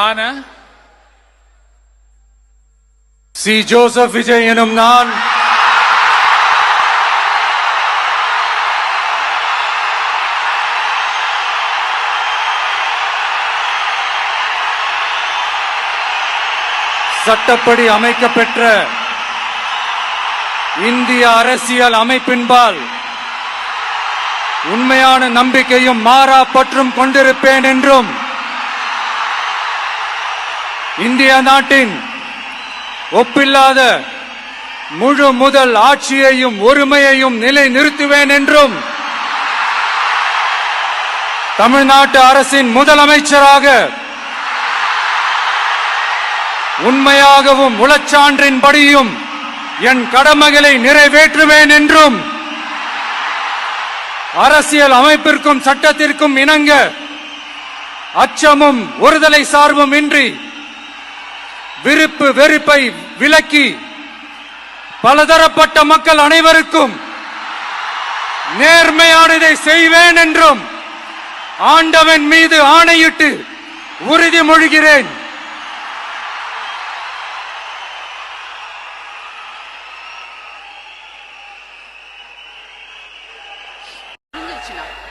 ஆன C Joseph Vijay எனும் நான் சட்டப்படி அமைக்கப்பெற்ற இந்திய அரசியல் அமைப்பின்பால் உண்மையான நம்பிக்கையும் மாறா பற்றும் கொண்டிருப்பேன் என்றும் இந்திய நாட்டின் ஒப்பில்லாத முழு முதல் ஆட்சியையும் ஒருமையையும் நிலை நிறுத்துவேன் என்றும் தமிழ்நாட்டு அரசின் முதலமைச்சராக உண்மையாகவும் உளச்சான்றின்படியும் என் கடமைகளை நிறைவேற்றுவேன் என்றும் அரசியல் அமைப்பிற்கும் சட்டத்திற்கும் இணங்க அச்சமும் ஒருதலை சார்பும் இன்றி விருப்பு வெறுப்பை விலக்கி பலதரப்பட்ட மக்கள் அனைவருக்கும் நேர்மையானதை செய்வேன் என்றும் ஆண்டவன் மீது ஆணையிட்டு உறுதிமொழிகிறேன். புரிஞ்சிருச்சுண்ணா.